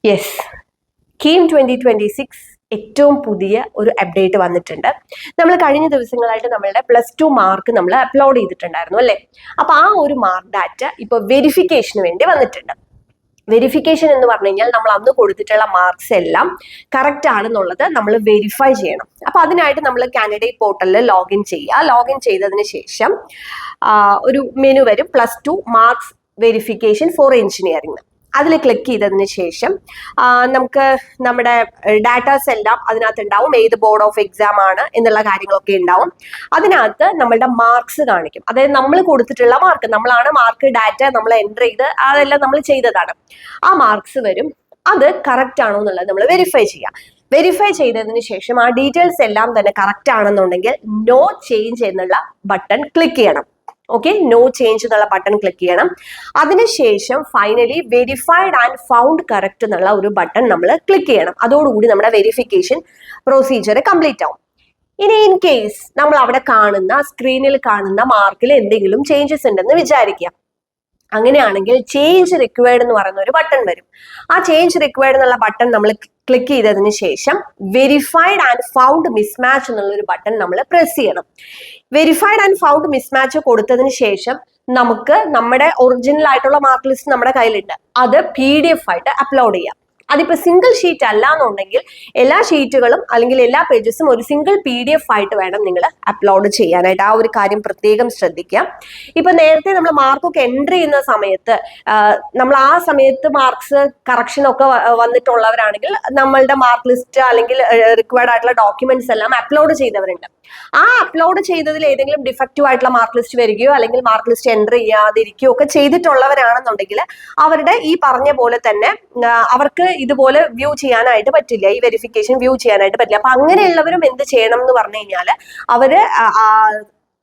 Yes, KEAM 2026 ഏറ്റവും പുതിയ ഒരു അപ്ഡേറ്റ് വന്നിട്ടുണ്ട്. നമ്മൾ കഴിഞ്ഞ ദിവസങ്ങളായിട്ട് നമ്മളുടെ +2 മാർക്ക് നമ്മൾ അപ്ലോഡ് ചെയ്തിട്ടുണ്ടായിരുന്നു അല്ലേ? അപ്പൊ ആ ഒരു മാർക്ക് ഡാറ്റ ഇപ്പൊ വെരിഫിക്കേഷന് വേണ്ടി വന്നിട്ടുണ്ട്. വെരിഫിക്കേഷൻ എന്ന് പറഞ്ഞു കഴിഞ്ഞാൽ നമ്മൾ അന്ന് കൊടുത്തിട്ടുള്ള മാർക്സ് എല്ലാം കറക്റ്റ് ആണെന്നുള്ളത് നമ്മൾ വെരിഫൈ ചെയ്യണം. അപ്പൊ അതിനായിട്ട് നമ്മൾ കാൻഡിഡേറ്റ് പോർട്ടലിൽ ലോഗിൻ ചെയ്യുക. ലോഗിൻ ചെയ്തതിന് ശേഷം ഒരു മെനു വരും, +2 മാർക്സ് വെരിഫിക്കേഷൻ ഫോർ എഞ്ചിനീയറിംഗ്. അതിൽ ക്ലിക്ക് ചെയ്തതിന് ശേഷം നമുക്ക് നമ്മുടെ ഡാറ്റാസ് എല്ലാം അതിനകത്ത് ഉണ്ടാവും. ഏത് ബോർഡ് ഓഫ് എക്സാം ആണ് എന്നുള്ള കാര്യങ്ങളൊക്കെ ഉണ്ടാവും. അതിനകത്ത് നമ്മളുടെ മാർക്സ് കാണിക്കും. അതായത് നമ്മൾ കൊടുത്തിട്ടുള്ള മാർക്ക്, നമ്മളാണ് മാർക്ക് ഡാറ്റ നമ്മൾ എൻ്റർ ചെയ്ത് അതെല്ലാം നമ്മൾ ചെയ്തതാണ്. ആ മാർക്സ് വരും. അത് കറക്റ്റ് ആണോ എന്നുള്ളത് നമ്മൾ വെരിഫൈ ചെയ്യാം. വെരിഫൈ ചെയ്തതിന് ശേഷം ആ ഡീറ്റെയിൽസ് എല്ലാം തന്നെ കറക്റ്റ് ആണെന്നുണ്ടെങ്കിൽ നോ ചേഞ്ച് എന്നുള്ള ബട്ടൺ ക്ലിക്ക് ചെയ്യണം. ഓക്കെ, നോ ചേഞ്ച് എന്നുള്ള ബട്ടൺ ക്ലിക്ക് ചെയ്യണം. അതിനുശേഷം finally verified and found correct എന്നുള്ള ഒരു ബട്ടൺ നമ്മൾ ക്ലിക്ക് ചെയ്യണം. അതോടുകൂടി നമ്മുടെ വെരിഫിക്കേഷൻ പ്രൊസീജിയർ കംപ്ലീറ്റ് ആവും. ഇനി ഇൻ കേസ് നമ്മൾ അവിടെ കാണുന്ന സ്ക്രീനിൽ കാണുന്ന മാർക്കിൽ എന്തെങ്കിലും ചേഞ്ചസ് ഉണ്ടെന്ന് വിചാരിക്കുക. അങ്ങനെയാണെങ്കിൽ ചേഞ്ച് റിക്വയർഡ് എന്ന് പറയുന്ന ഒരു ബട്ടൺ വരും. ആ ചേഞ്ച് റിക്വയർഡ് എന്നുള്ള ബട്ടൺ നമ്മൾ ക്ലിക്ക് ചെയ്തതിന് ശേഷം വെരിഫൈഡ് ആൻഡ് ഫൗണ്ട് മിസ്മാച്ച് എന്നുള്ള ഒരു ബട്ടൺ നമ്മൾ പ്രസ് ചെയ്യണം. വെരിഫൈഡ് ആൻഡ് ഫൗണ്ട് മിസ്മാച്ച് കൊടുത്തതിന് ശേഷം നമുക്ക് നമ്മുടെ ഒറിജിനൽ ആയിട്ടുള്ള മാർക്ക് ലിസ്റ്റ് നമ്മുടെ കയ്യിലുണ്ട്. അത് PDF ആയിട്ട് അപ്ലോഡ് ചെയ്യാം. അതിപ്പോ സിംഗിൾ ഷീറ്റ് അല്ല എന്നുണ്ടെങ്കിൽ എല്ലാ ഷീറ്റുകളും അല്ലെങ്കിൽ എല്ലാ പേജസും ഒരു സിംഗിൾ PDF ആയിട്ട് വേണം നിങ്ങൾ അപ്ലോഡ് ചെയ്യാനായിട്ട്. ആ ഒരു കാര്യം പ്രത്യേകം ശ്രദ്ധിക്കുക. ഇപ്പൊ നേരത്തെ നമ്മൾ മാർക്കൊക്കെ എൻട്രി ചെയ്യുന്ന സമയത്ത് നമ്മൾ ആ സമയത്ത് മാർക്സ് കറക്ഷൻ ഒക്കെ വന്നിട്ടുള്ളവരാണെങ്കിൽ നമ്മളുടെ മാർക്ക് ലിസ്റ്റ് അല്ലെങ്കിൽ റിക്വയർഡ് ആയിട്ടുള്ള ഡോക്യുമെന്റ്സ് എല്ലാം അപ്ലോഡ് ചെയ്തവരുണ്ട്. ആ അപ്ലോഡ് ചെയ്തതിൽ ഏതെങ്കിലും ഡിഫക്റ്റീവ് ആയിട്ടുള്ള മാർക്ക് ലിസ്റ്റ് വരികയോ അല്ലെങ്കിൽ മാർക്ക് ലിസ്റ്റ് എൻട്രി ചെയ്യാതിരിക്കുകയോ ഒക്കെ ചെയ്തിട്ടുള്ളവരാണെന്നുണ്ടെങ്കിൽ അവരുടെ ഈ പറഞ്ഞ പോലെ തന്നെ അവർക്ക് ഇതുപോലെ വ്യൂ ചെയ്യാനായിട്ട് പറ്റില്ല, ഈ വെരിഫിക്കേഷൻ വ്യൂ ചെയ്യാനായിട്ട് പറ്റില്ല. അപ്പൊ അങ്ങനെയുള്ളവരും എന്ത് ചെയ്യണം എന്ന് പറഞ്ഞു കഴിഞ്ഞാൽ അവര്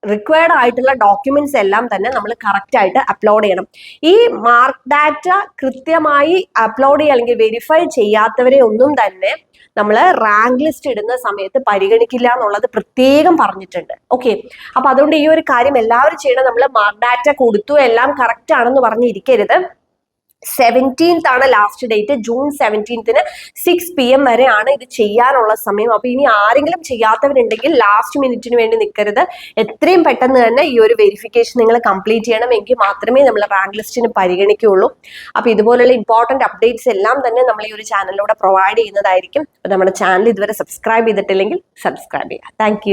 റിക്വയർഡ് ആയിട്ടുള്ള ഡോക്യുമെന്റ്സ് എല്ലാം തന്നെ നമ്മൾ കറക്റ്റ് ആയിട്ട് അപ്ലോഡ് ചെയ്യണം. ഈ മാർക്ക് ഡാറ്റ കൃത്യമായി അപ്ലോഡ് ചെയ്യുക അല്ലെങ്കിൽ വെരിഫൈ ചെയ്യാത്തവരെ ഒന്നും തന്നെ നമ്മൾ റാങ്ക് ലിസ്റ്റ് ഇടുന്ന സമയത്ത് പരിഗണിക്കില്ല എന്നുള്ളത് പ്രത്യേകം പറഞ്ഞിട്ടുണ്ട്. ഓക്കെ, അപ്പൊ അതുകൊണ്ട് ഈ ഒരു കാര്യം എല്ലാവരും ചെയ്യണം. നമ്മൾ മാർക്ക് ഡാറ്റ കൊടുത്തു എല്ലാം കറക്റ്റ് ആണെന്ന് പറഞ്ഞിരിക്കരുത്. 17th ആണ് last date. June 17th 6 PM വരെയാണ് ഇത് ചെയ്യാനുള്ള സമയം. അപ്പൊ ഇനി ആരെങ്കിലും ചെയ്യാത്തവരുണ്ടെങ്കിൽ ലാസ്റ്റ് മിനിറ്റിന് വേണ്ടി നിൽക്കരുത്. എത്രയും പെട്ടെന്ന് തന്നെ ഈ ഒരു വെരിഫിക്കേഷൻ നിങ്ങൾ കംപ്ലീറ്റ് ചെയ്യണം. എങ്കിൽ മാത്രമേ നമ്മൾ റാങ്ക് ലിസ്റ്റിന് പരിഗണിക്കുകയുള്ളൂ. അപ്പൊ ഇതുപോലുള്ള ഇമ്പോർട്ടന്റ് അപ്ഡേറ്റ്സ് എല്ലാം തന്നെ നമ്മൾ ഈ ഒരു ചാനലിലൂടെ പ്രൊവൈഡ് ചെയ്യുന്നതായിരിക്കും. നമ്മുടെ ചാനൽ ഇതുവരെ സബ്സ്ക്രൈബ് ചെയ്തിട്ടില്ലെങ്കിൽ സബ്സ്ക്രൈബ് ചെയ്യുക. താങ്ക്